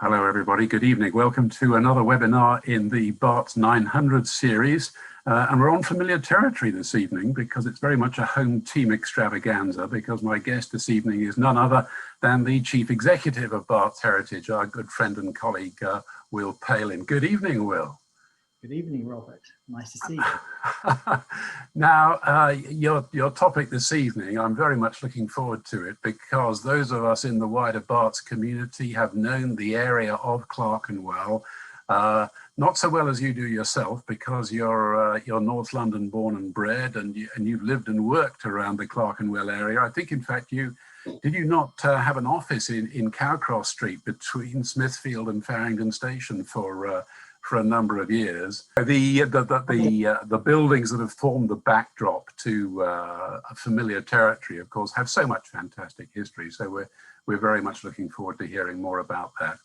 Hello everybody, good evening. Welcome to another webinar in the Barts 900 series. And we're on familiar territory this evening because it's very much a home team extravaganza, because my guest this evening is none other than the Chief Executive of Barts Heritage, our good friend and colleague, Will Palin. Good evening, Will. Good evening, Robert. Nice to see you. Now, your topic this evening, I'm very much looking forward to it, because those of us in the wider Barts community have known the area of Clerkenwell, not so well as you do yourself, because you're North London born and bred, and you've lived and worked around the Clerkenwell area. I think, in fact, did you not have an office in Cowcross Street between Smithfield and Farringdon Station for a number of years? The buildings that have formed the backdrop to a familiar territory, of course, have so much fantastic history. So we're very much looking forward to hearing more about that.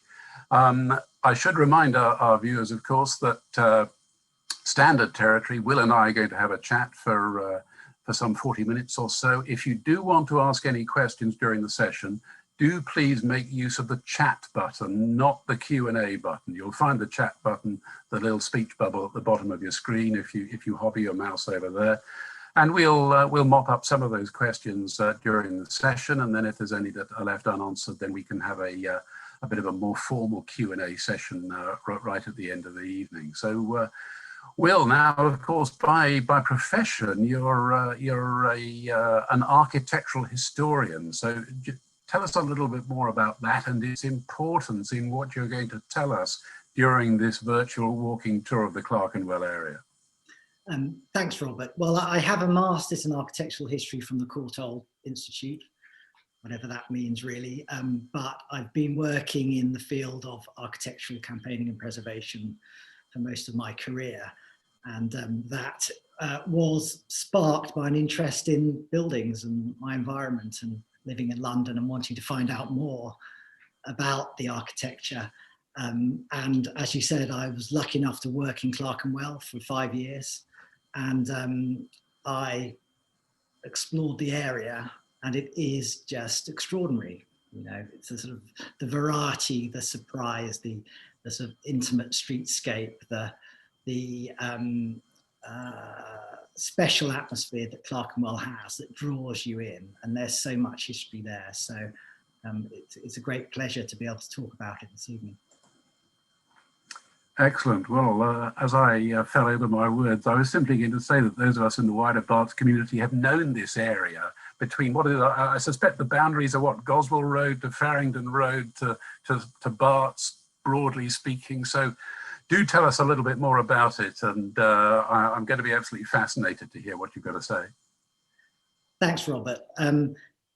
I should remind our viewers, of course, that standard territory, Will and I are going to have a chat for some 40 minutes or so. If you do want to ask any questions during the session, do please make use of the chat button, not the Q&A button. You'll find the chat button, the little speech bubble at the bottom of your screen, if you hobby your mouse over there. And we'll mop up some of those questions during the session, and then if there's any that are left unanswered, then we can have a bit of a more formal Q&A session right at the end of the evening. So, Will, now, of course, by profession, you're an architectural historian. So tell us a little bit more about that and its importance in what you're going to tell us during this virtual walking tour of the Clerkenwell area. Thanks, Robert. Well, I have a master's in architectural history from the Courtauld Institute, whatever that means really, but I've been working in the field of architectural campaigning and preservation for most of my career. And that was sparked by an interest in buildings and my environment, and living in London and wanting to find out more about the architecture. And as you said, I was lucky enough to work in Clerkenwell for 5 years, and I explored the area, and it is just extraordinary. You know, it's a sort of the variety, the surprise, the sort of intimate streetscape, the special atmosphere that Clerkenwell has that draws you in, and there's so much history there. So it's a great pleasure to be able to talk about it this evening. Excellent. Well, as I fell over my words, I was simply going to say that those of us in the wider Barts community have known this area between what is, I suspect the boundaries are what, Goswell Road to Farringdon Road to Barts, broadly speaking. So do tell us a little bit more about it, and I'm going to be absolutely fascinated to hear what you've got to say. Thanks, Robert.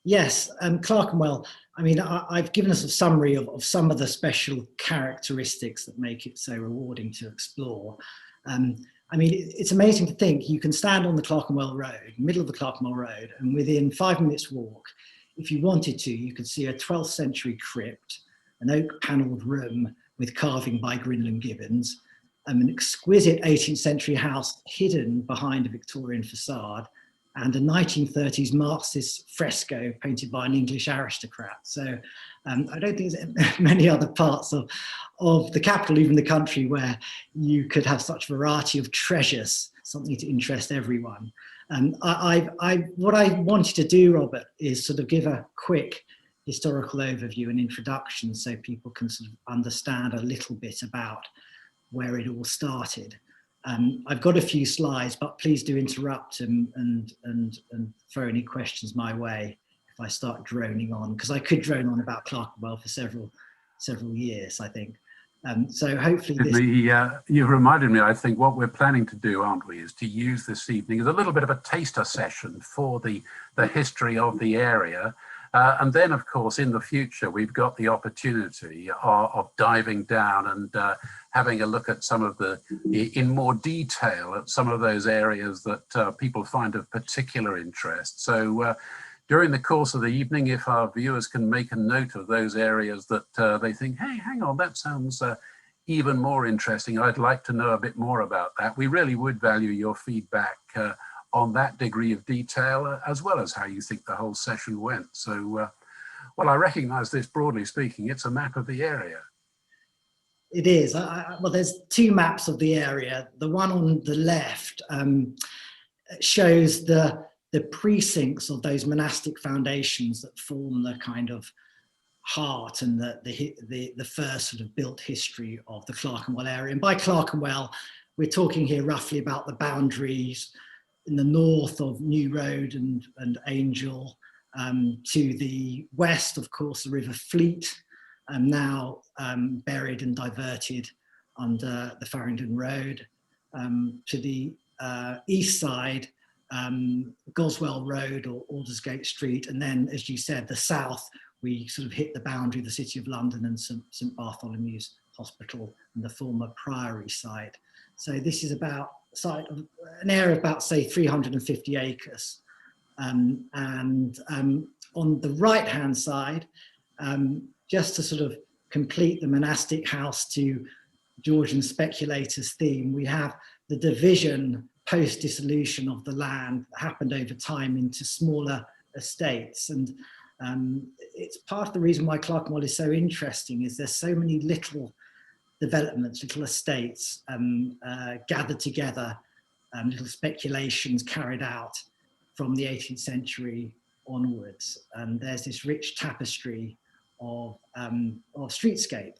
Yes, Clerkenwell, I mean, I've given us a summary of some of the special characteristics that make it so rewarding to explore. I mean, it's amazing to think you can stand on the Clerkenwell Road, middle of the Clerkenwell Road, and within 5 minutes walk, if you wanted to, you could see a 12th century crypt, an oak panelled room with carving by Grinling Gibbons, an exquisite 18th century house hidden behind a Victorian facade, and a 1930s Marxist fresco painted by an English aristocrat. So I don't think there's many other parts of the capital, even the country, where you could have such variety of treasures, something to interest everyone. What I wanted to do, Robert, is sort of give a quick historical overview and introduction so people can sort of understand a little bit about where it all started. I've got a few slides, but please do interrupt and throw any questions my way if I start droning on, because I could drone on about Clerkenwell for several years, I think. So hopefully this... You've reminded me, I think what we're planning to do, aren't we, is to use this evening as a little bit of a taster session for the history of the area. And then, of course, in the future, we've got the opportunity of diving down and having a look at some of in more detail at some of those areas that people find of particular interest. So during the course of the evening, if our viewers can make a note of those areas that they think, hey, hang on, that sounds even more interesting, I'd like to know a bit more about that. We really would value your feedback on that degree of detail, as well as how you think the whole session went. So, well, I recognize this, broadly speaking, it's a map of the area. It is. Well, there's two maps of the area. The one on the left shows the precincts of those monastic foundations that form the kind of heart and the first sort of built history of the Clerkenwell area. And by Clerkenwell, we're talking here roughly about the boundaries in the north of New Road and Angel, to the west, of course, the River Fleet, now buried and diverted under the Farringdon Road, to the east side, Goswell Road or Aldersgate Street, and then, as you said, the south, we sort of hit the boundary of the City of London and St Bartholomew's Hospital and the former Priory site. So this is about an area of about, say, 350 acres. And on the right-hand side, just to sort of complete the monastic house to Georgian speculators theme, we have the division post-dissolution of the land that happened over time into smaller estates. And it's part of the reason why Clerkenwell is so interesting, is there's so many little developments, little estates gathered together, little speculations carried out from the 18th century onwards. And there's this rich tapestry of streetscape.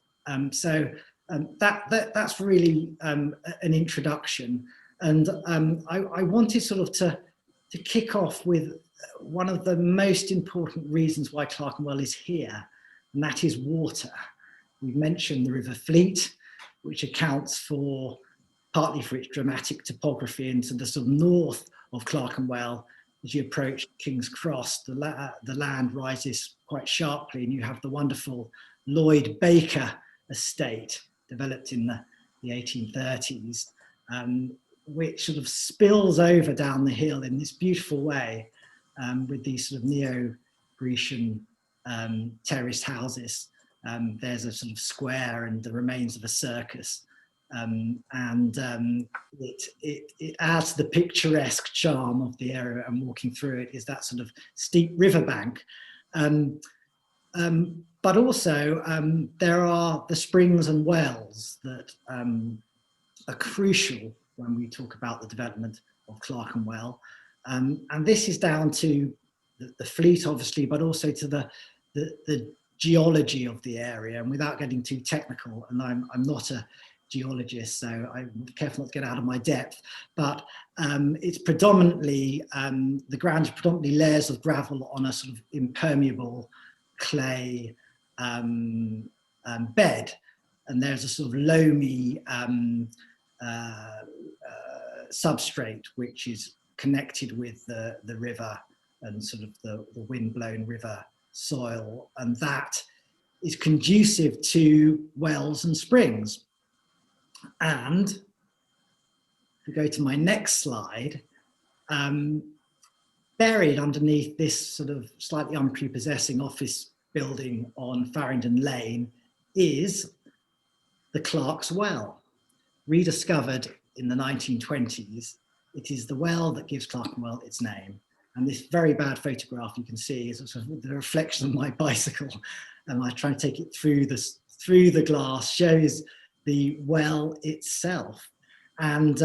That's really an introduction. And I wanted sort of to kick off with one of the most important reasons why Clerkenwell is here, and that is water. We've mentioned the River Fleet, which accounts for partly for its dramatic topography into the sort of north of Clerkenwell. As you approach King's Cross, the land rises quite sharply, and you have the wonderful Lloyd Baker estate developed in the 1830s, which sort of spills over down the hill in this beautiful way, with these sort of neo-Grecian terraced houses. There's a sort of square and the remains of a circus. It adds to the picturesque charm of the area, and walking through it is that sort of steep riverbank. But also there are the springs and wells that are crucial when we talk about the development of Clerkenwell. And this is down to the fleet, obviously, but also to the geology of the area. And without getting too technical, and I'm not a geologist, so I'm careful not to get out of my depth, but it's predominantly, the ground is predominantly layers of gravel on a sort of impermeable clay bed. And there's a sort of loamy substrate, which is connected with the river and sort of the wind-blown river soil, and that is conducive to wells and springs. And if we go to my next slide, buried underneath this sort of slightly unprepossessing office building on Farringdon Lane is the Clark's Well. Rediscovered in the 1920s, it is the well that gives Clerkenwell its name. And this very bad photograph you can see is sort of the reflection of my bicycle, and I try to take it through the glass, shows the well itself. And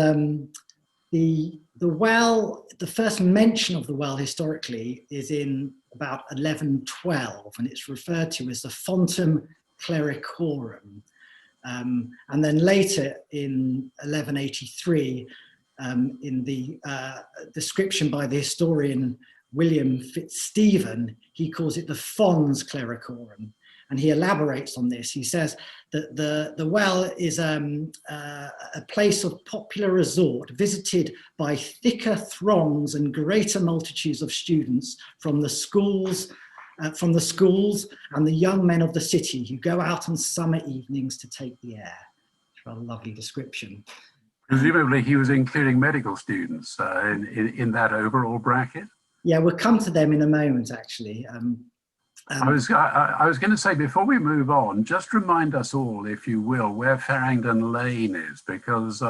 the well, the first mention of the well historically is in about 1112, and it's referred to as the Fontem Clericorum. And then later in 1183, in the description by the historian William Fitzstephen, he calls it the Fons Clericorum. And he elaborates on this. He says that the well is a place of popular resort, visited by thicker throngs and greater multitudes of students from the schools and the young men of the city who go out on summer evenings to take the air. It's a rather lovely description. Presumably he was including medical students in that overall bracket? Yeah, we'll come to them in a moment, actually. I was going to say, before we move on, just remind us all, if you will, where Farringdon Lane is, because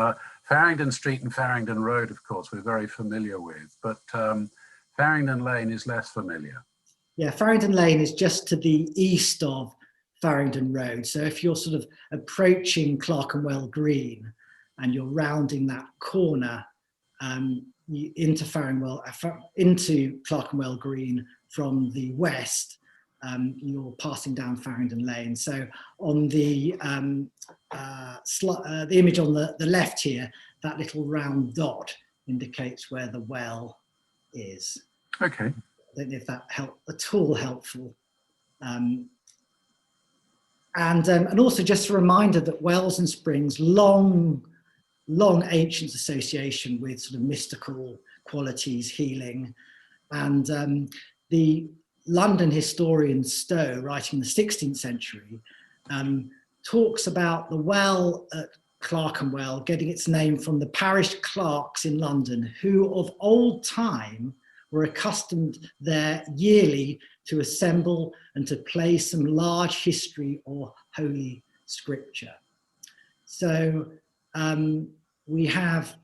Farringdon Street and Farringdon Road, of course, we're very familiar with, but Farringdon Lane is less familiar. Yeah, Farringdon Lane is just to the east of Farringdon Road. So if you're sort of approaching Clerkenwell Green and you're rounding that corner into Clerkenwell Green from the west, you're passing down Farringdon Lane. So on the image on the left here, that little round dot indicates where the well is. Okay. I don't know if that helped at all helpful. And also just a reminder that wells and springs, long ancient association with sort of mystical qualities, healing. And the London historian Stowe, writing in the 16th century, talks about the well at Clerkenwell getting its name from the parish clerks in London, who of old time were accustomed there yearly to assemble and to play some large history or holy scripture. So we have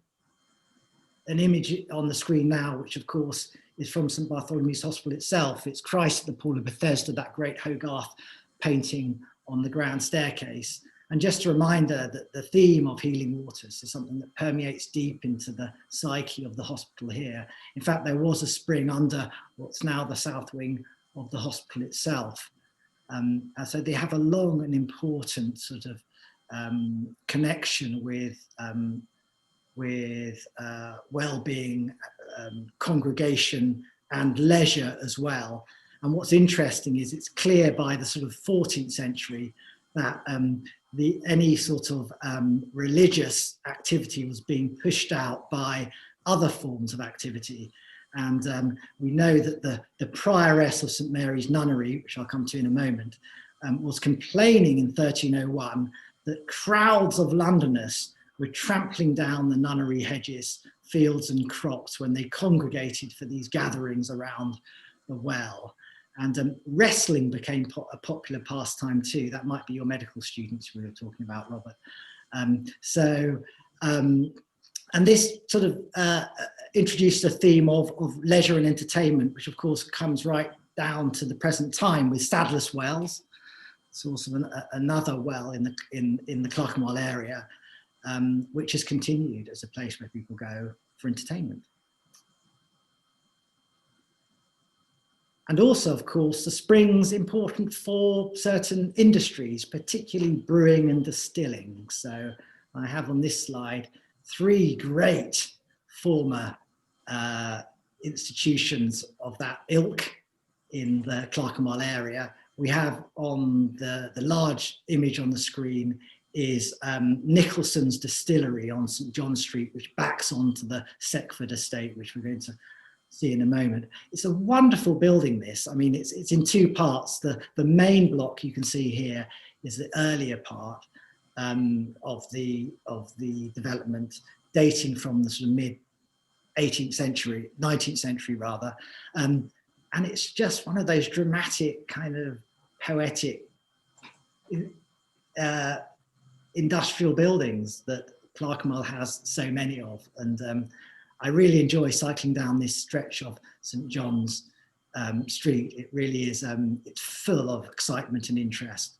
an image on the screen now, which of course is from St Bartholomew's Hospital itself. It's Christ at the Pool of Bethesda, that great Hogarth painting on the grand staircase. And just a reminder that the theme of healing waters is something that permeates deep into the psyche of the hospital here. In fact, there was a spring under what's now the south wing of the hospital itself. And so they have a long and important sort of connection with well-being, congregation and leisure as well. And what's interesting is it's clear by the sort of 14th century that any sort of religious activity was being pushed out by other forms of activity. And we know that the prioress of St Mary's Nunnery, which I'll come to in a moment, was complaining in 1301 that crowds of Londoners were trampling down the nunnery hedges, fields and crops when they congregated for these gatherings around the well. And wrestling became a popular pastime too. That might be your medical students we were talking about, Robert. And this sort of introduced a theme of leisure and entertainment, which of course comes right down to the present time with Sadler's Wells, source of another well in the Clerkenwell area, which has continued as a place where people go for entertainment. And also, of course, the spring's important for certain industries, particularly brewing and distilling. So I have on this slide 3 great former institutions of that ilk in the Clerkenwell area. We have on the large image on the screen is Nicholson's Distillery on St John Street, which backs onto the Seckford estate, which we're going to see in a moment. It's a wonderful building, this. I mean, it's in 2 parts. The main block you can see here is the earlier part of the development, dating from the sort of mid 18th century, 19th century rather. And it's just one of those dramatic kind of poetic industrial buildings that Clerkenwell has so many of. And I really enjoy cycling down this stretch of St John's Street. It really is, it's full of excitement and interest.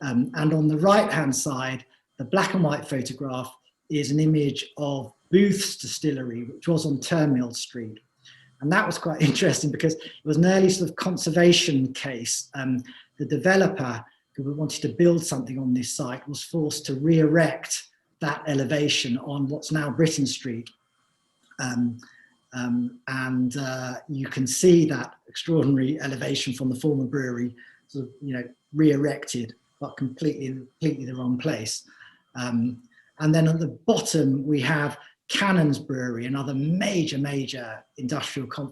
And on the right-hand side, the black and white photograph is an image of Booth's Distillery, which was on Turnmill Street. And that was quite interesting because it was an early sort of conservation case. The developer who wanted to build something on this site was forced to re-erect that elevation on what's now Britain Street. You can see that extraordinary elevation from the former brewery, sort of, re-erected, but completely the wrong place. And then at the bottom, we have Cannon's Brewery, another major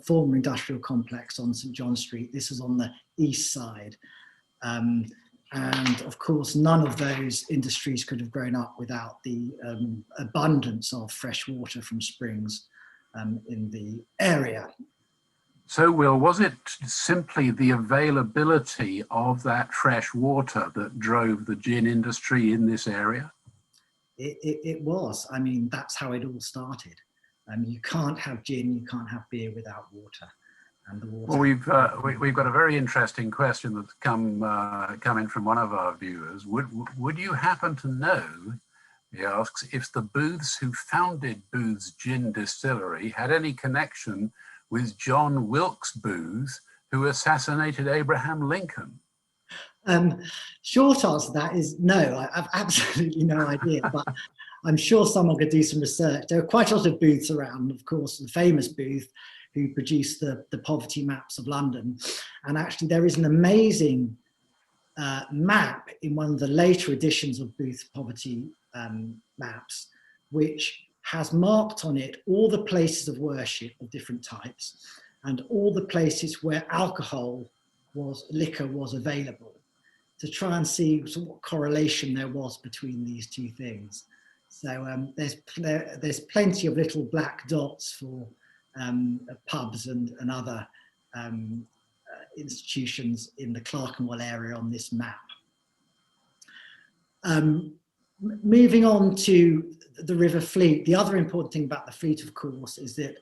former industrial complex on St John Street. This is on the east side. And of course, none of those industries could have grown up without the abundance of fresh water from springs in the area. So, Will, was it simply the availability of that fresh water that drove the gin industry in this area? It was. I mean, that's how it all started. You can't have gin, you can't have beer without water. and the water. Well, we've got a very interesting question that's come in from one of our viewers. Would you happen to know, he asks, if the Booths who founded Booth's Gin Distillery had any connection with John Wilkes Booth, who assassinated Abraham Lincoln? Short answer to that is no. I have absolutely no idea, but I'm sure someone could do some research. There are quite a lot of Booths around, of course, the famous Booth who produced the poverty maps of London. And actually there is an amazing map in one of the later editions of Booth's poverty maps, which has marked on it all the places of worship of different types and all the places where liquor was available, to try and see what correlation there was between these two things. So there's plenty of little black dots for pubs and other institutions in the Clerkenwell area on this map. Moving on to the River Fleet, the other important thing about the Fleet, of course, is that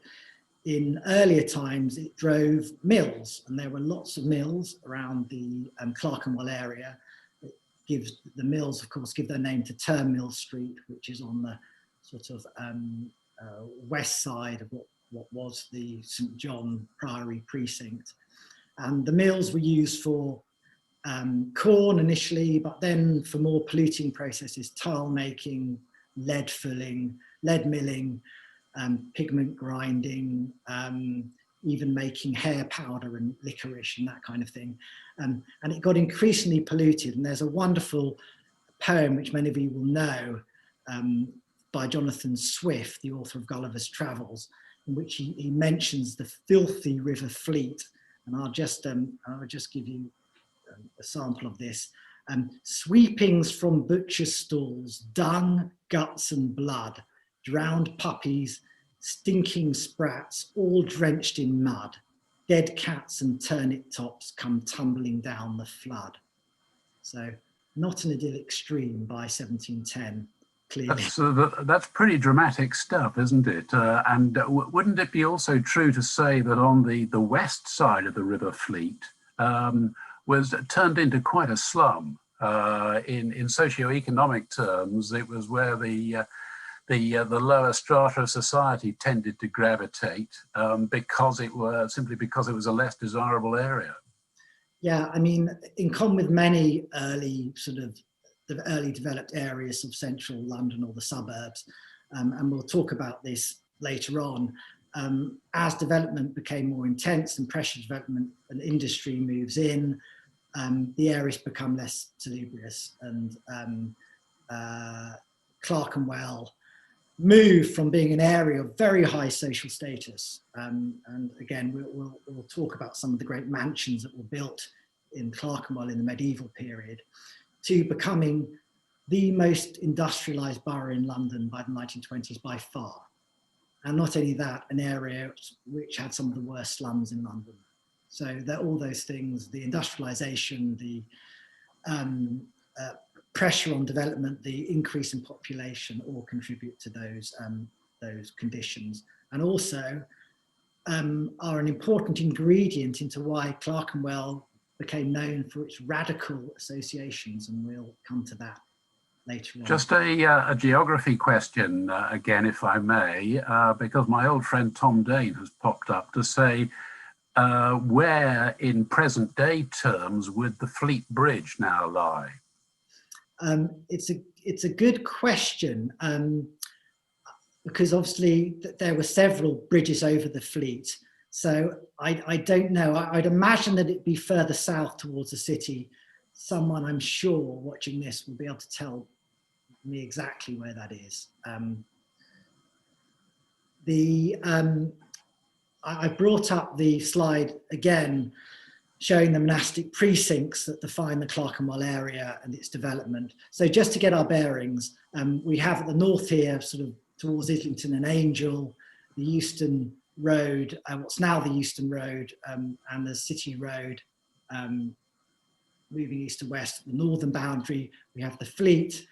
in earlier times it drove mills, and there were lots of mills around the Clerkenwell area. It gives the mills, of course, give their name to Turnmill Street, which is on the sort of west side of what was the St John Priory precinct. And the mills were used for corn initially, but then for more polluting processes, tile making, lead filling, lead milling, pigment grinding, even making hair powder and licorice and that kind of thing. And it got increasingly polluted. And there's a wonderful poem, which many of you will know, by Jonathan Swift, the author of Gulliver's Travels, in which he mentions the filthy River Fleet. And I'll just give you a sample of this. Sweepings from butcher's stalls, dung, guts and blood, drowned puppies, stinking sprats, all drenched in mud, dead cats and turnip tops come tumbling down the flood. So not an idyllic stream by 1710, clearly. That's pretty dramatic stuff, isn't it? And wouldn't it be also true to say that on the west side of the River Fleet was turned into quite a slum? In socioeconomic terms, it was where the lower strata of society tended to gravitate because it was a less desirable area. Yeah, I mean, in common with many early developed areas of central London or the suburbs, and we'll talk about this later on, as development became more intense and pressure development and industry moves in, the areas become less salubrious, and Clerkenwell moved from being an area of very high social status, and again we'll talk about some of the great mansions that were built in Clerkenwell in the medieval period, to becoming the most industrialised borough in London by the 1920s by far. And not only that, an area which had some of the worst slums in London. So all those things, the industrialisation, the pressure on development, the increase in population, all contribute to those conditions, and also are an important ingredient into why Clerkenwell became known for its radical associations, and we'll come to that later on. Just a geography question again, if I may, because my old friend Tom Dane has popped up to say, where in present day terms would the Fleet Bridge now lie? It's a good question, because obviously there were several bridges over the Fleet. So I don't know. I'd imagine that it'd be further south towards the city. Someone, I'm sure, watching this will be able to tell me exactly where that is. I brought up the slide again, showing the monastic precincts that define the Clerkenwell area and its development. So just to get our bearings, we have at the north here, sort of towards Islington and Angel, the Euston Road, what's now the Euston Road, and the City Road, moving east to west. The northern boundary, we have the Fleet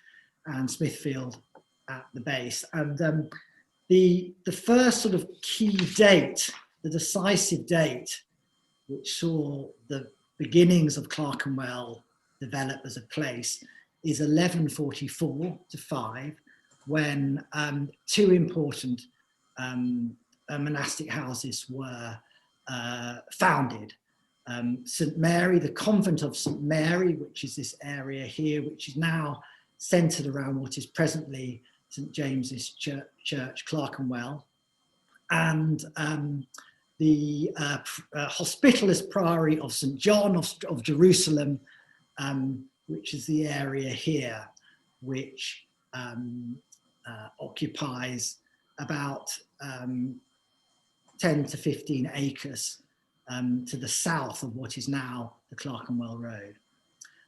and Smithfield at the base. And the first sort of key date, the decisive date which saw the beginnings of Clerkenwell develop as a place, is 1144 to 5, when two important monastic houses were founded. St Mary, the convent of St Mary, which is this area here, which is now centred around what is presently St James's Church, Clerkenwell, and the Hospitalis Priory of St John of Jerusalem, which is the area here, which occupies about 10 to 15 acres to the south of what is now the Clerkenwell Road.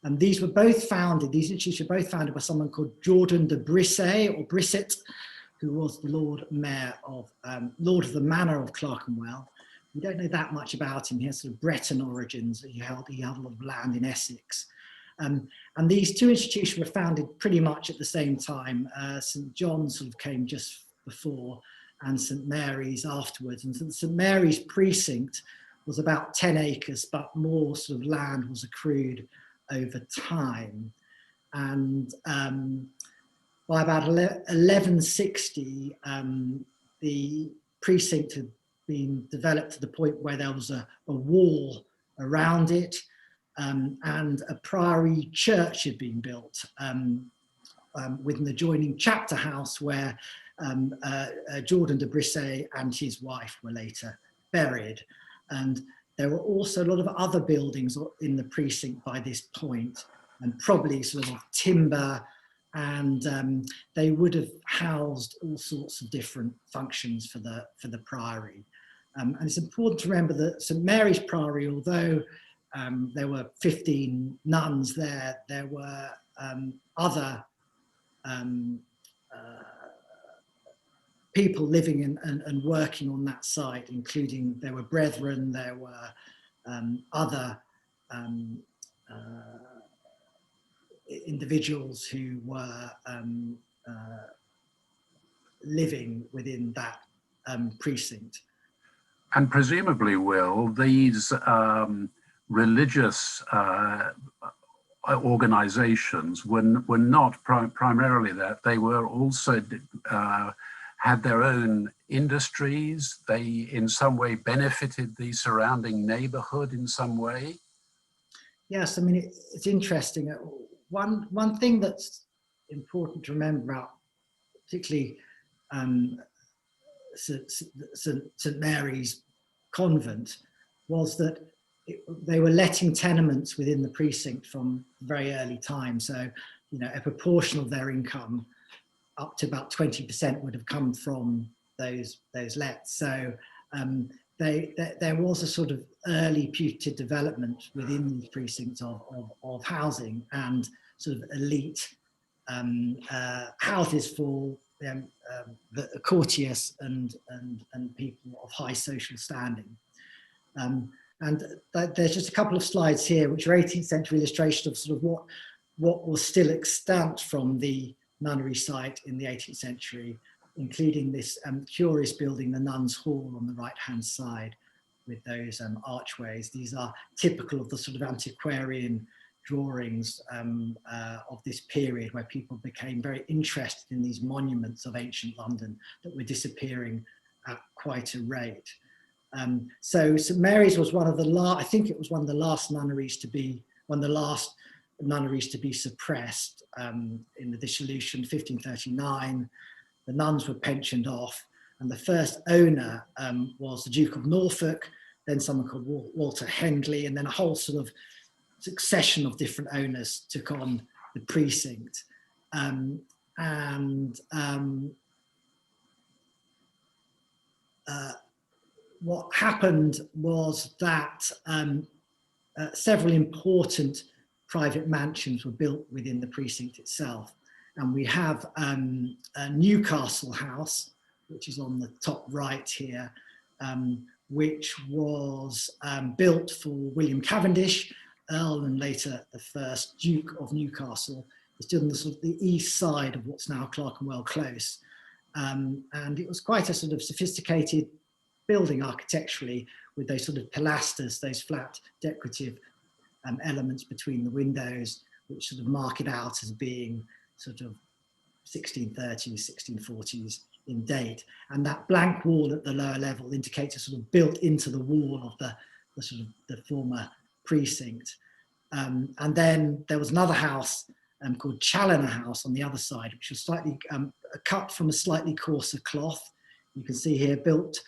And these were both founded, these institutions were both founded by someone called Georgian de Brisset, or Brisset, who was the Lord Mayor of, Lord of the Manor of Clerkenwell. We don't know that much about him. He has sort of Breton origins. He had a lot of land in Essex. And these two institutions were founded pretty much at the same time. St John's sort of came just before, and St Mary's afterwards. And St Mary's precinct was about 10 acres, but more sort of land was accrued over time. And by about 1160, the precinct had been developed to the point where there was a wall around it, and a priory church had been built with an adjoining chapter house where Jordan de Brisset and his wife were later buried. And there were also a lot of other buildings in the precinct by this point, and probably sort of timber, and they would have housed all sorts of different functions for the priory. And it's important to remember that St Mary's Priory, although there were 15 nuns there, there were other people living and working on that site, including there were brethren, there were other individuals who were living within that precinct. And presumably, Will, these religious organizations were not primarily that. They were also had their own industries. They in some way benefited the surrounding neighborhood in some way. Yes, I mean, it's interesting. One thing that's important to remember about particularly St Mary's convent was that they were letting tenements within the precinct from very early time. So, you know, a proportion of their income, up to about 20%, would have come from those lets. So there was a sort of early putative development within the precincts of housing and sort of elite houses for the courtiers and people of high social standing. And there's just a couple of slides here which are 18th century illustration of sort of what was still extant from the nunnery site in the 18th century, including this curious building, the Nuns' Hall, on the right-hand side with those archways. These are typical of the sort of antiquarian drawings of this period, where people became very interested in these monuments of ancient London that were disappearing at quite a rate. So St Mary's was one of the last, I think it was one of the last nunneries to be, suppressed in the dissolution, 1539. The nuns were pensioned off, and the first owner was the Duke of Norfolk, then someone called Walter Hendley, and then a whole sort of succession of different owners took on the precinct. What happened was that several important private mansions were built within the precinct itself. And we have a Newcastle House, which is on the top right here, which was built for William Cavendish, Earl and later the first Duke of Newcastle. It stood on the sort of the east side of what's now Clerkenwell Close. And it was quite a sort of sophisticated building architecturally with those sort of pilasters, those flat decorative elements between the windows, which sort of mark it out as being sort of 1630s, 1640s in date. And that blank wall at the lower level indicates a sort of built into the wall of the sort of the former precinct. And then there was another house called Challoner House on the other side, which was slightly cut from a slightly coarser cloth. You can see here built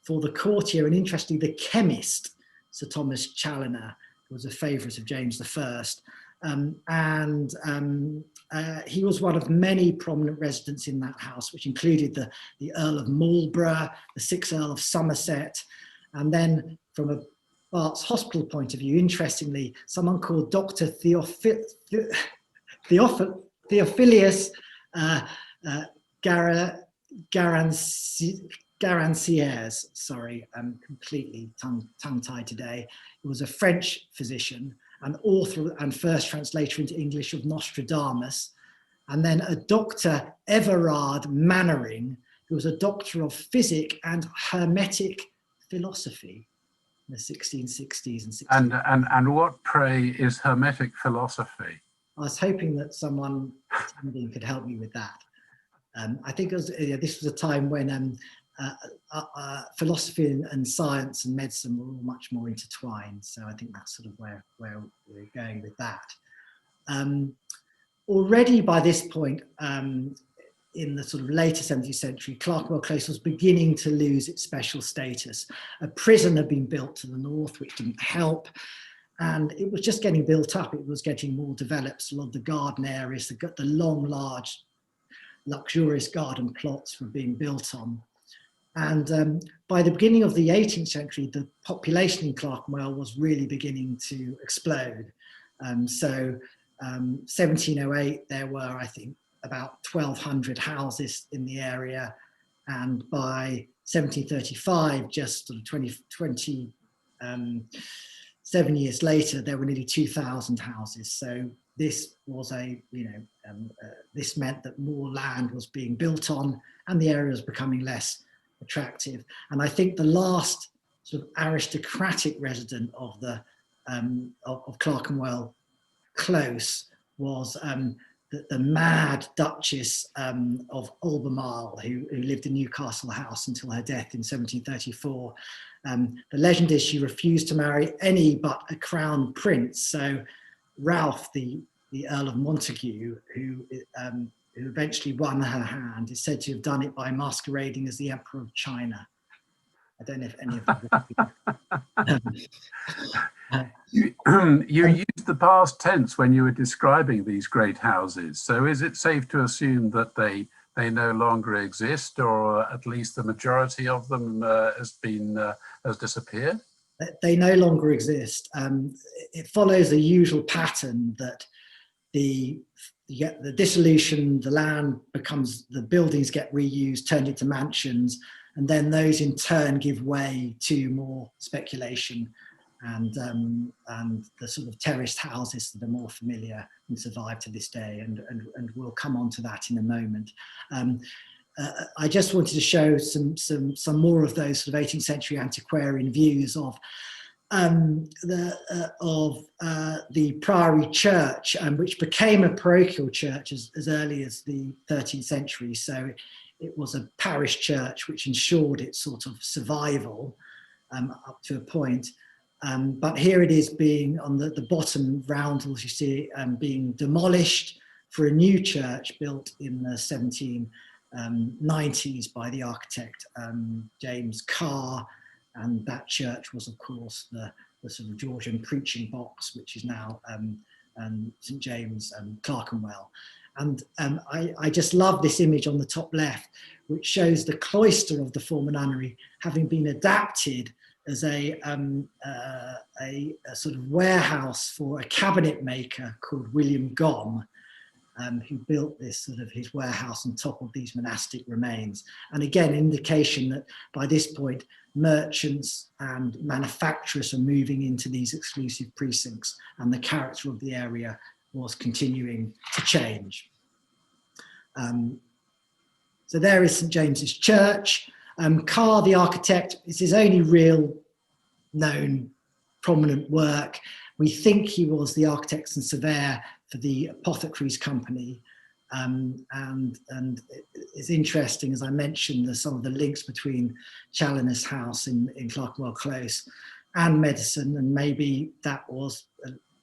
for the courtier, and interestingly, the chemist, Sir Thomas Challoner, who was a favourite of James I. He was one of many prominent residents in that house, which included the Earl of Marlborough, the 6th Earl of Somerset, and then from a Barts Hospital point of view, interestingly, someone called Dr. Theophilus Garancières, sorry, I'm completely tongue-tied today. He was a French physician, an author and first translator into English of Nostradamus, and then a Dr. Everard Mannering, who was a doctor of physic and hermetic philosophy in the 1660s and 60s. And what, pray, is hermetic philosophy? I was hoping that someone could help me with that. I think this was a time when philosophy and science and medicine were all much more intertwined. So I think that's sort of where we're going with that. Already by this point, in the sort of later 17th century, Clerkenwell Close was beginning to lose its special status. A prison had been built to the north, which didn't help. And it was just getting built up. It was getting more developed. So a lot of the garden areas, the long, large, luxurious garden plots were being built on. And by the beginning of the 18th century, the population in Clerkenwell was really beginning to explode. 1708, there were, I think, about 1,200 houses in the area. And by 1735, just sort of 27 years later, there were nearly 2,000 houses. So this was this meant that more land was being built on and the area was becoming less attractive. And I think the last sort of aristocratic resident of the of Clerkenwell Close was the mad Duchess of Albemarle, who lived in Newcastle House until her death in 1734. The legend is she refused to marry any but a crown prince. So Ralph, the Earl of Montague, who eventually won her hand, is said to have done it by masquerading as the Emperor of China. I don't know if any of you used the past tense when you were describing these great houses. So is it safe to assume that they no longer exist, or at least the majority of them has disappeared? They no longer exist. It follows the usual pattern that the dissolution, the land becomes, the buildings get reused, turned into mansions, and then those in turn give way to more speculation and the sort of terraced houses that are more familiar and survive to this day, and we'll come on to that in a moment. I just wanted to show some more of those sort of 18th century antiquarian views of the Priory Church, which became a parochial church as early as the 13th century. So it was a parish church which ensured its sort of survival up to a point. But here it is being on the bottom roundels, you see, being demolished for a new church built in the 1790s by the architect James Carr. And that church was, of course, the sort of Georgian preaching box, which is now St. James Clerkenwell. And I just love this image on the top left, which shows the cloister of the former nunnery having been adapted as a sort of warehouse for a cabinet maker called William Gom, who built this sort of his warehouse on top of these monastic remains. And again, indication that by this point, merchants and manufacturers are moving into these exclusive precincts, and the character of the area was continuing to change. So there is St. James's Church. Carr, the architect, is his only real known prominent work. We think he was the architect and surveyor for the Apothecaries Company. And it's interesting, as I mentioned, some of the links between Challoner's house in Clerkenwell Close and medicine, and maybe that was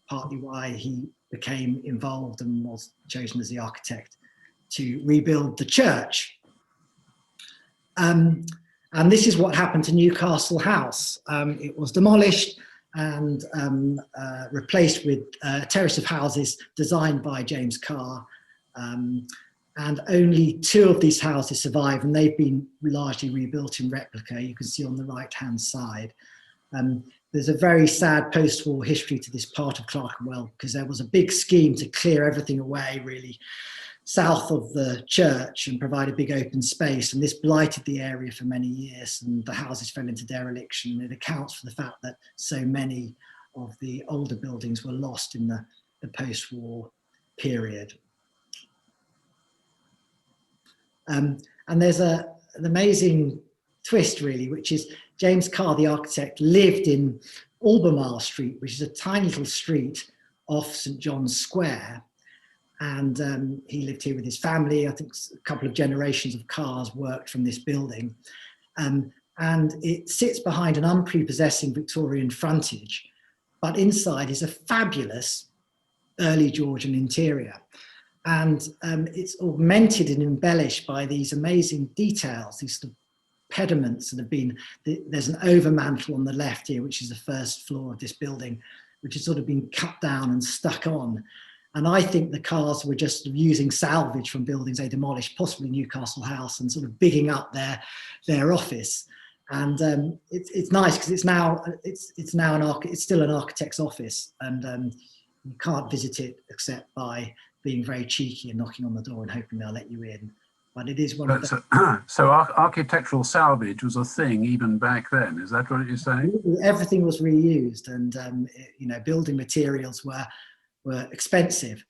partly why he became involved and was chosen as the architect to rebuild the church. And this is what happened to Newcastle House. It was demolished and replaced with a terrace of houses designed by James Carr. And only 2 of these houses survive, and they've been largely rebuilt in replica. You can see on the right-hand side. There's a very sad post-war history to this part of Clerkenwell, because there was a big scheme to clear everything away, really, south of the church and provide a big open space. And this blighted the area for many years, and the houses fell into dereliction. It accounts for the fact that so many of the older buildings were lost in the post-war period. And there's an amazing twist, really, which is James Carr, the architect, lived in Albemarle Street, which is a tiny little street off St. John's Square. And he lived here with his family. I think a couple of generations of Carrs worked from this building. And it sits behind an unprepossessing Victorian frontage, but inside is a fabulous early Georgian interior. And it's augmented and embellished by these amazing details, these sort of pediments that have been, there's an overmantel on the left here, which is the first floor of this building, which has sort of been cut down and stuck on. And I think the Carrs were just sort of using salvage from buildings they demolished, possibly Newcastle House, and sort of bigging up their office. And it's nice because it's still an architect's office, and you can't visit it except by being very cheeky and knocking on the door and hoping they'll let you in. But it is one of the... So architectural salvage was a thing even back then, is that what you're saying? Everything was reused, and you know, building materials were expensive,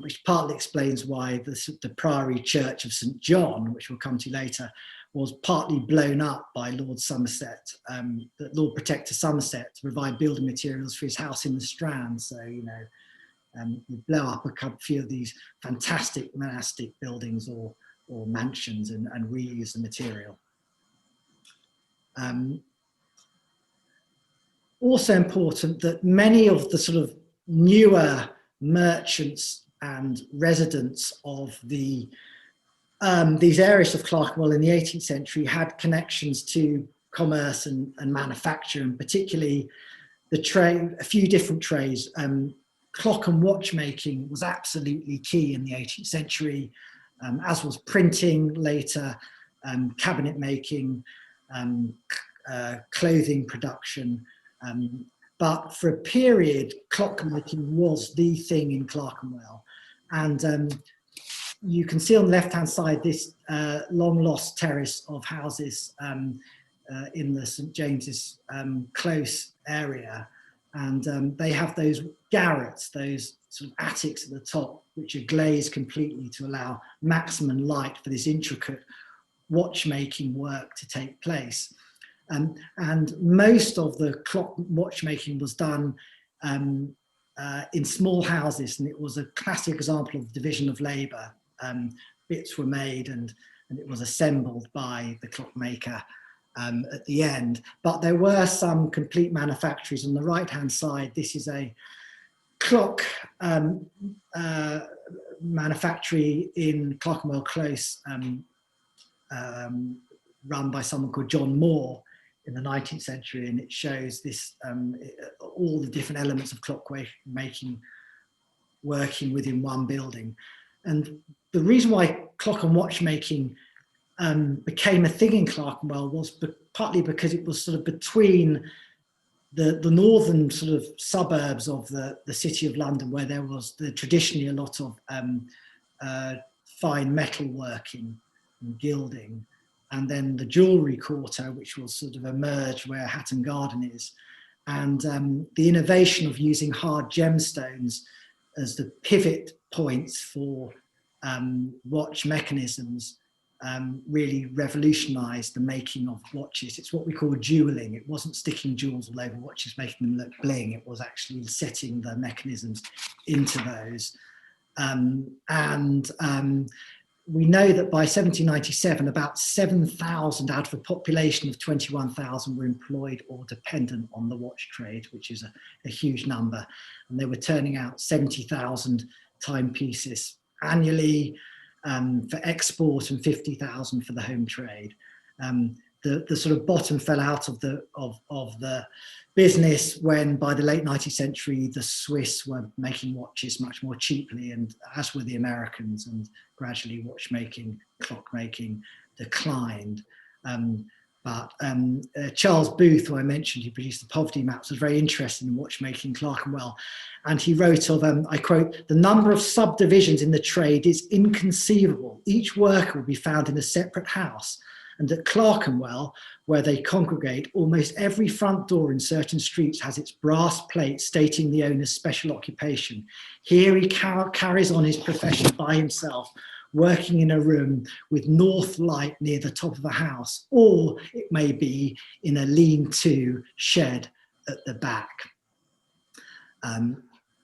which partly explains why the Priory Church of St. John, which we'll come to later, was partly blown up by Lord Somerset, the Lord Protector Somerset, to provide building materials for his house in the Strand. So, you know, you blow up a few of these fantastic monastic buildings or mansions and reuse the material. Also important that many of the sort of newer merchants and residents of these areas of Clerkenwell in the 18th century had connections to commerce and manufacture, and particularly the trade, a few different trades. Clock and watchmaking was absolutely key in the 18th century, as was printing later, cabinet making, clothing production. But for a period, clockmaking was the thing in Clerkenwell. And you can see on the left-hand side this long-lost terrace of houses in the St. James's Close area. And they have those garrets, those sort of attics at the top, which are glazed completely to allow maximum light for this intricate watchmaking work to take place. And most of the clock watchmaking was done in small houses, and it was a classic example of division of labour. Bits were made and it was assembled by the clockmaker at the end. But there were some complete manufactories. On the right-hand side, this is a clock manufactory in Clerkenwell Close, run by someone called John Moore in the 19th century, and it shows this all the different elements of clock making working within one building. And the reason why clock and watchmaking became a thing in Clerkenwell was partly because it was sort of between the northern sort of suburbs of the city of London, where there was traditionally a lot of fine metal working and gilding, and then the jewellery quarter, which will sort of emerge where Hatton Garden is. And the innovation of using hard gemstones as the pivot points for watch mechanisms really revolutionised the making of watches. It's what we call jeweling. It wasn't sticking jewels all over watches, making them look bling. It was actually setting the mechanisms into those. We know that by 1797, about 7,000 out of a population of 21,000 were employed or dependent on the watch trade, which is a huge number. And they were turning out 70,000 timepieces annually for export and 50,000 for the home trade. The sort of bottom fell out of the business when, by the late 19th century, the Swiss were making watches much more cheaply, and as were the Americans, and gradually watchmaking, clockmaking declined. Charles Booth, who I mentioned, who produced the poverty maps, was very interested in watchmaking in Clerkenwell, and he wrote of, I quote, "The number of subdivisions in the trade is inconceivable. Each worker will be found in a separate house. And at Clerkenwell, where they congregate, almost every front door in certain streets has its brass plate stating the owner's special occupation. Here he carries on his profession by himself, working in a room with north light near the top of a house, or it may be in a lean-to shed at the back."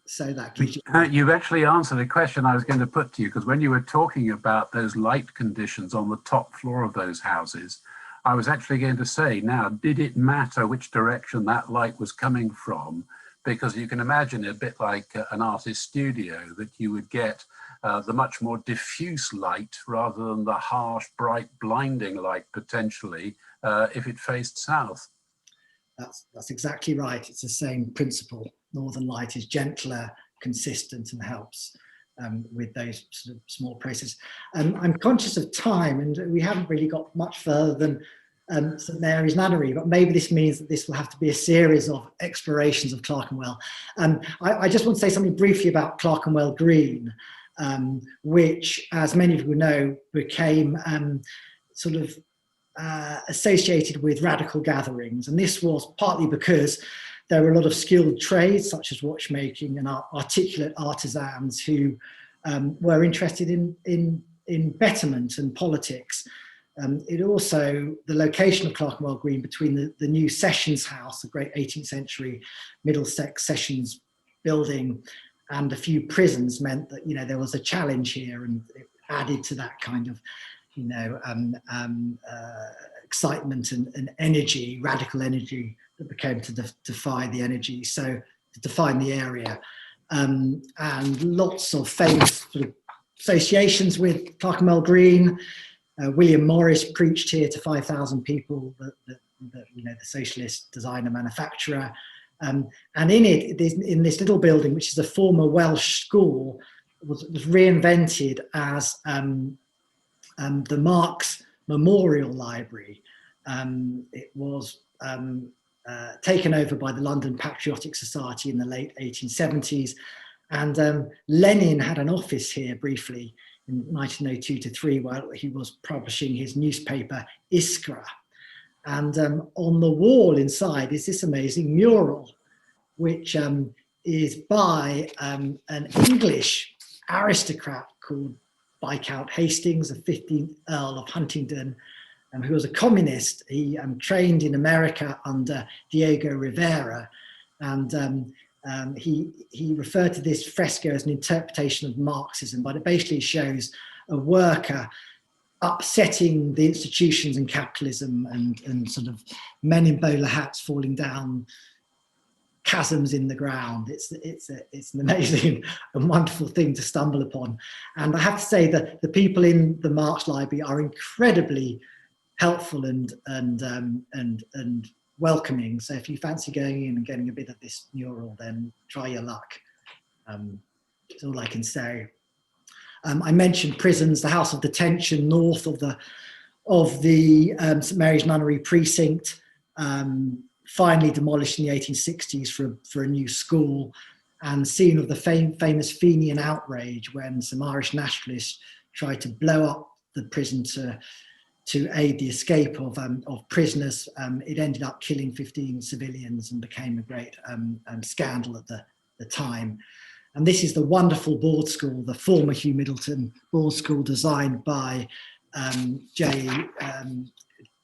So that gives you... You've actually answered a question I was going to put to you, because when you were talking about those light conditions on the top floor of those houses, I was actually going to say, now, did it matter which direction that light was coming from? Because you can imagine a bit like an artist's studio, that you would get the much more diffuse light rather than the harsh, bright, blinding light, potentially, if it faced south. That's exactly right. It's the same principle. Northern light is gentler, consistent, and helps with those sort of small processes. I'm conscious of time, and we haven't really got much further than St Mary's Nunnery, but maybe this means that this will have to be a series of explorations of Clerkenwell. I just want to say something briefly about Clerkenwell Green, which, as many of you know, became sort of associated with radical gatherings. And this was partly because there were a lot of skilled trades, such as watchmaking and articulate artisans, who were interested in betterment and politics. It also, the location of Clerkenwell Green between the new Sessions House, the great 18th century Middlesex Sessions building, and a few prisons, meant that, you know, there was a challenge here, and it added to that kind of, you know, excitement and energy, radical energy that became to defy the energy, so to define the area. And lots of famous sort of associations with Clerkenwell Green. William Morris preached here to 5,000 people, you know, the socialist designer manufacturer. And in it, in this little building, which is a former Welsh school, was reinvented as the Marx Memorial Library. It was taken over by the London Patriotic Society in the late 1870s. And Lenin had an office here briefly in 1902 to 3, while he was publishing his newspaper Iskra. And on the wall inside is this amazing mural, which is by an English aristocrat called Viscount Hastings, the 15th Earl of Huntingdon, who was a communist. He trained in America under Diego Rivera, and he referred to this fresco as an interpretation of Marxism, but it basically shows a worker upsetting the institutions and capitalism, and sort of men in bowler hats falling down chasms in the ground. It's an amazing and wonderful thing to stumble upon. And I have to say that the people in the Marx Library are incredibly helpful and welcoming. So if you fancy going in and getting a bit of this mural, then try your luck. That's all I can say. I mentioned prisons, the House of Detention north of the St Mary's Nunnery precinct, finally demolished in the 1860s for a new school, and scene of the famous Fenian outrage when some Irish nationalists tried to blow up the prison to aid the escape of prisoners. It ended up killing 15 civilians and became a great scandal at the time. And this is the wonderful board school, the former Hugh Middleton board school, designed by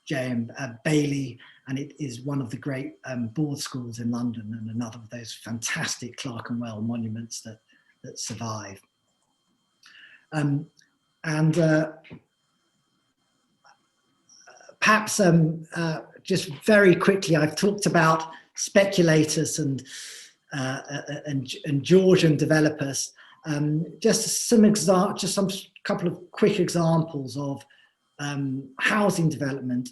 J.M. Bailey, and it is one of the great board schools in London, and another of those fantastic Clerkenwell monuments that survive. Perhaps just very quickly, I've talked about speculators and Georgian developers. Just some couple of quick examples of housing development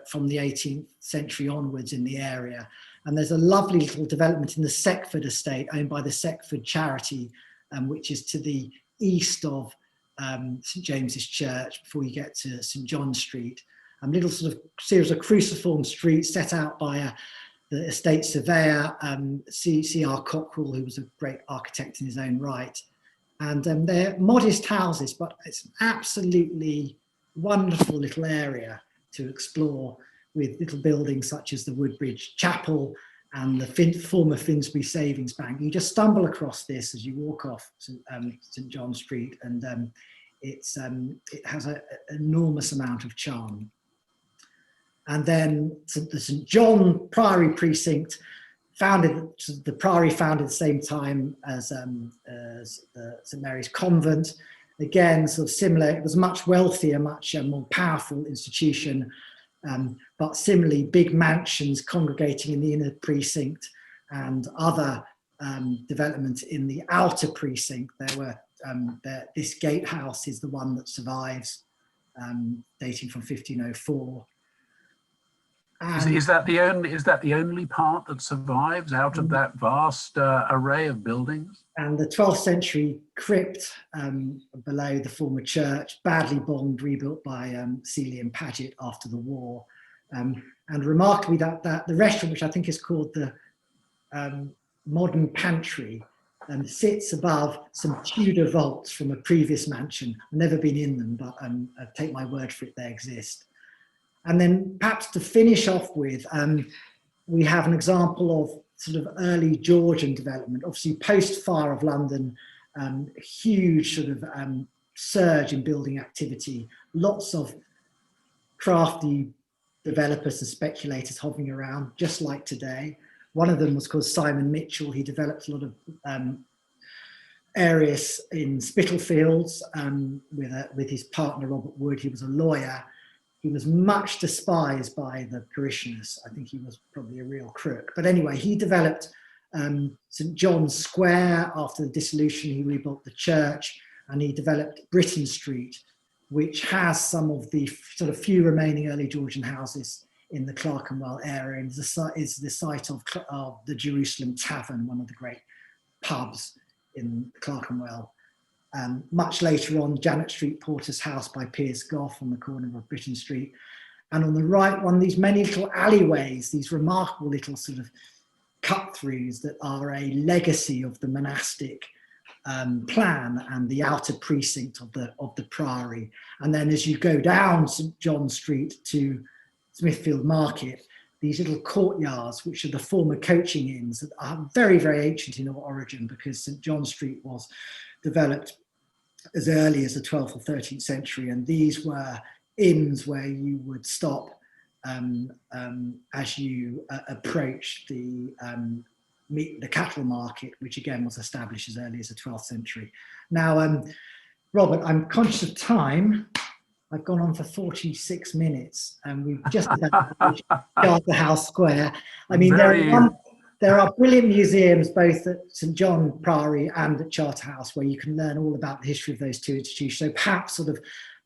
from the 18th century onwards in the area. And there's a lovely little development in the Seckford estate owned by the Seckford charity, which is to the east of St James's Church before you get to St John Street. A little sort of series of cruciform streets set out by the estate surveyor, C.R. Cockerell, who was a great architect in his own right. And they're modest houses, but it's an absolutely wonderful little area to explore, with little buildings such as the Woodbridge Chapel and the former Finsbury Savings Bank. You just stumble across this as you walk off St John Street, and it has an enormous amount of charm. And then the St John Priory Precinct, the Priory founded at the same time as St Mary's Convent. Again, sort of similar, it was much wealthier, much more powerful institution, but similarly big mansions congregating in the inner precinct, and other development in the outer precinct. There were this gatehouse is the one that survives, dating from 1504. Is that the only part that survives out of that vast array of buildings? And the 12th century crypt below the former church, badly bombed, rebuilt by Seeley and Paget after the war. And remarkably, that the restaurant, which I think is called the Modern Pantry, sits above some Tudor vaults from a previous mansion. I've never been in them, but take my word for it, they exist. And then perhaps to finish off with, we have an example of sort of early Georgian development, obviously post-fire of London, huge sort of surge in building activity, lots of crafty developers and speculators hovering around, just like today. One of them was called Simon Mitchell. He developed a lot of areas in Spitalfields with his partner, Robert Wood. He was a lawyer. He was much despised by the parishioners. I think he was probably a real crook. But anyway, he developed St John's Square. After the dissolution, he rebuilt the church, and he developed Britain Street, which has some of the sort of few remaining early Georgian houses in the Clerkenwell area, and is the site of the Jerusalem Tavern, one of the great pubs in Clerkenwell. Much later on, Janet Street, Porter's House by Piers Gough on the corner of Britain Street. And on the right, one of these many little alleyways, these remarkable little sort of cut-throughs that are a legacy of the monastic plan and the outer precinct of the Priory. And then as you go down St John Street to Smithfield Market, these little courtyards, which are the former coaching inns, that are very, very ancient in origin, because St John Street was developed as early as the 12th or 13th century, and these were inns where you would stop as you approach the cattle market, which again was established as early as the 12th century. Now, Robert, I'm conscious of time. I've gone on for 46 minutes, and we've just about reached Charterhouse Square. I mean, there are brilliant museums both at St John Priory and at Charterhouse where you can learn all about the history of those two institutions. So perhaps sort of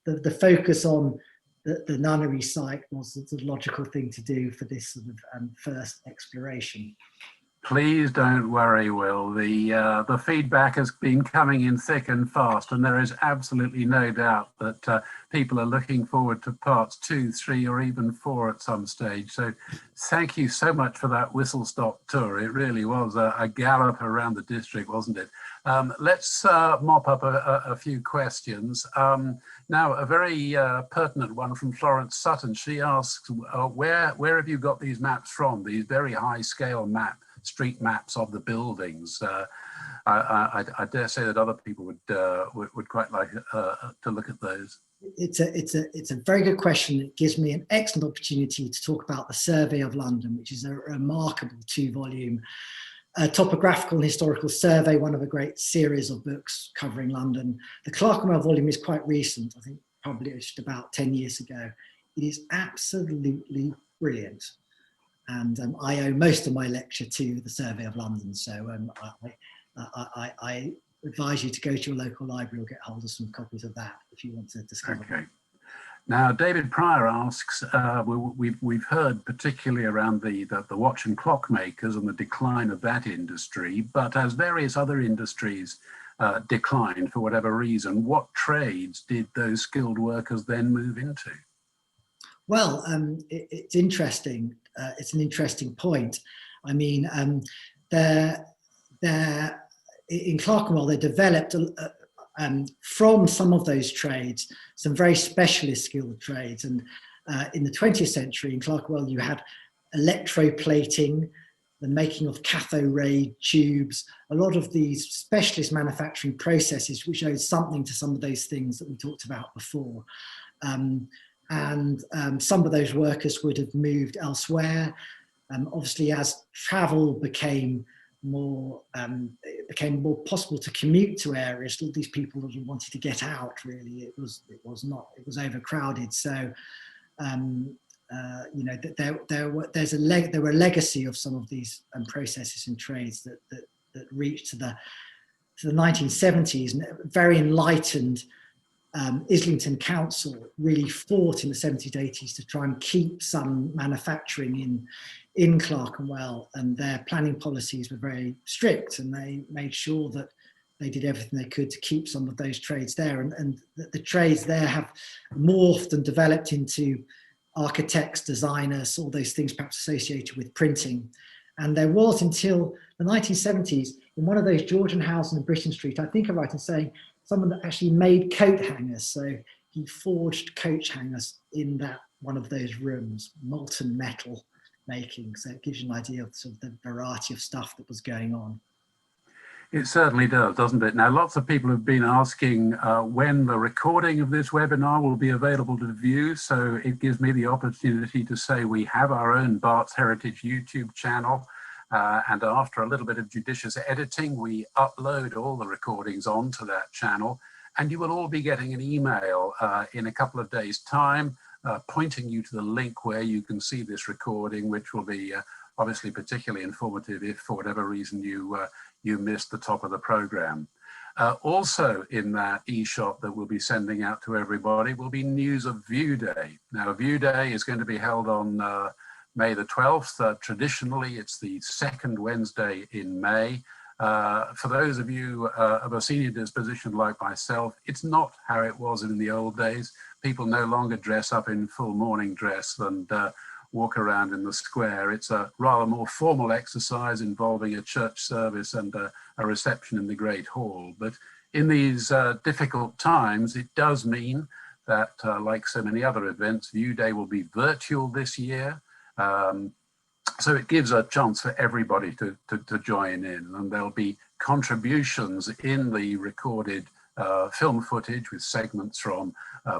the focus on the nunnery site was the logical thing to do for this sort of first exploration. Please don't worry, Will. The feedback has been coming in thick and fast, and there is absolutely no doubt that people are looking forward to parts 2, 3, or even 4 at some stage. So thank you so much for that whistle-stop tour. It really was a gallop around the district, wasn't it? Let's mop up a few questions. Now, a very pertinent one from Florence Sutton. She asks, where have you got these maps from, these very high-scale street maps of the buildings? I dare say that other people would quite like to look at those. It's a very good question. It gives me an excellent opportunity to talk about the Survey of London, which is a remarkable 2-volume topographical and historical survey, one of a great series of books covering London. The Clerkenwell volume is quite recent, I think published about 10 years ago. It is absolutely brilliant. And I owe most of my lecture to the Survey of London. So I advise you to go to your local library or get hold of some copies of that if you want to discover. Okay. Now, David Pryor asks, we've heard particularly around the watch and clock makers and the decline of that industry, but as various other industries declined for whatever reason, what trades did those skilled workers then move into? Well, it's interesting. It's an interesting point. I mean, in Clerkenwell, they developed from some of those trades, some very specialist skilled trades. And in the 20th century in Clerkenwell, you had electroplating, the making of cathode ray tubes, a lot of these specialist manufacturing processes, which owed something to some of those things that we talked about before. Some of those workers would have moved elsewhere. Obviously, as travel became more possible to commute to areas, all these people wanted to get out. Really, it was overcrowded. So, you know, there were a legacy of some of these processes and trades that reached to the 1970s, and very enlightened. Islington Council really fought in the 70s, 80s to try and keep some manufacturing in Clerkenwell, and their planning policies were very strict, and they made sure that they did everything they could to keep some of those trades there. And the trades there have morphed and developed into architects, designers, all those things perhaps associated with printing. And there was, until the 1970s, in one of those Georgian houses in Britain Street, I think I'm right in saying, someone that actually made coat hangers. So he forged coach hangers in one of those rooms, molten metal making. So it gives you an idea of sort of the variety of stuff that was going on. It certainly does, doesn't it? Now, lots of people have been asking when the recording of this webinar will be available to view. So it gives me the opportunity to say we have our own Barts Heritage YouTube channel. And after a little bit of judicious editing, we upload all the recordings onto that channel, and you will all be getting an email in a couple of days' time pointing you to the link where you can see this recording, which will be obviously particularly informative if for whatever reason you missed the top of the program. Also in that e-shot that we'll be sending out to everybody will be news of View Day. Now, View Day is going to be held on May the 12th. Traditionally, it's the second Wednesday in May. For those of you of a senior disposition like myself, it's not how it was in the old days. People no longer dress up in full morning dress and walk around in the square. It's a rather more formal exercise involving a church service and a reception in the Great Hall. But in these difficult times, it does mean that, like so many other events, View Day will be virtual this year. So it gives a chance for everybody to join in, and there'll be contributions in the recorded film footage with segments from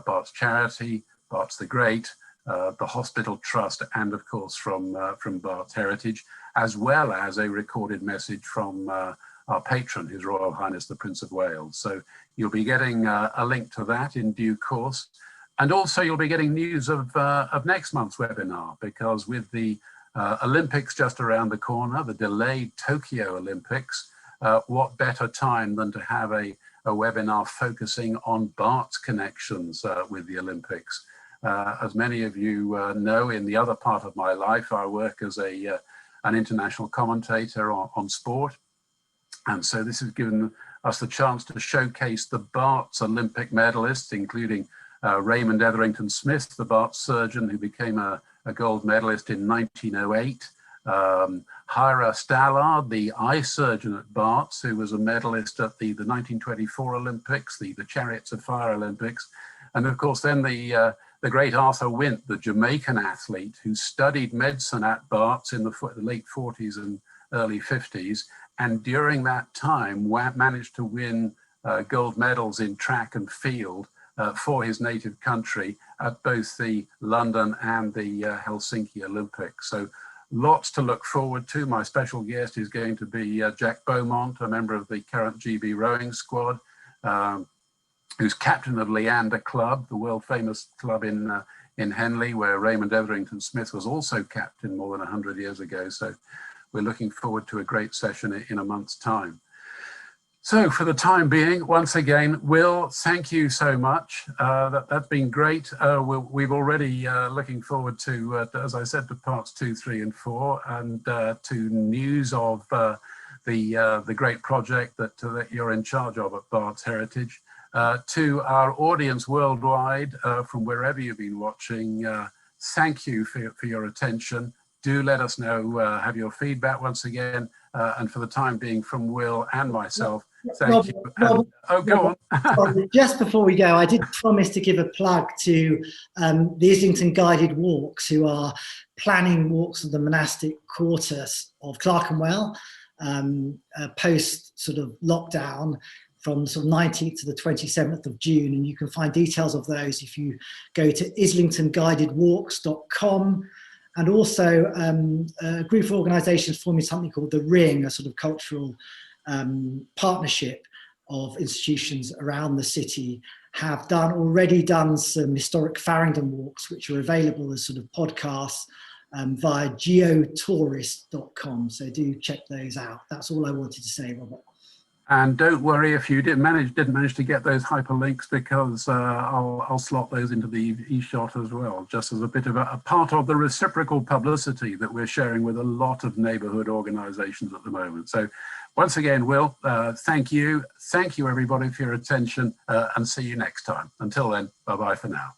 Barts Charity, Barts the Great, the Hospital Trust, and of course from Barts Heritage, as well as a recorded message from our patron, His Royal Highness the Prince of Wales. So you'll be getting a link to that in due course. And also you'll be getting news of next month's webinar, because with the Olympics just around the corner, the delayed Tokyo Olympics, what better time than to have a webinar focusing on Barts connections with the Olympics. As many of you know, in the other part of my life, I work as an international commentator on sport. And so this has given us the chance to showcase the Barts Olympic medalists, including Raymond Etherington Smith, the Barts surgeon who became a gold medalist in 1908. Hira Stallard, the eye surgeon at Barts, who was a medalist at the 1924 Olympics, the Chariots of Fire Olympics. And of course, then the great Arthur Wint, the Jamaican athlete who studied medicine at Barts in the late 40s and early 50s. And during that time, managed to win gold medals in track and field for his native country at both the London and the Helsinki Olympics. So lots to look forward to. My special guest is going to be Jack Beaumont, a member of the current GB rowing squad, who's captain of Leander Club, the world famous club in Henley, where Raymond Etherington Smith was also captain more than 100 years ago. So we're looking forward to a great session in a month's time. So for the time being, once again, Will, thank you so much. That's been great. We've already looking forward to, as I said, to parts 2, 3, and 4, and to news of the great project that you're in charge of at Barts Heritage. To our audience worldwide, from wherever you've been watching, thank you for your attention. Do let us know, have your feedback once again, and for the time being, from Will and myself, thank you. Oh, go on. Sorry, just before we go, I did promise to give a plug to the Islington Guided Walks, who are planning walks of the monastic quarter of Clerkenwell, post sort of lockdown, from sort of 19th to the 27th of June. And you can find details of those if you go to islingtonguidedwalks.com. And also a group of organisations forming something called The Ring, a sort of cultural partnership of institutions around the city, have already done some historic Farringdon walks, which are available as sort of podcasts via geotourist.com. So do check those out. That's all I wanted to say, Robert. And don't worry if you didn't manage to get those hyperlinks, because I'll slot those into the eShot as well, just as a bit of a part of the reciprocal publicity that we're sharing with a lot of neighbourhood organisations at the moment. So once again, Will, thank you. Thank you, everybody, for your attention, and see you next time. Until then, bye-bye for now.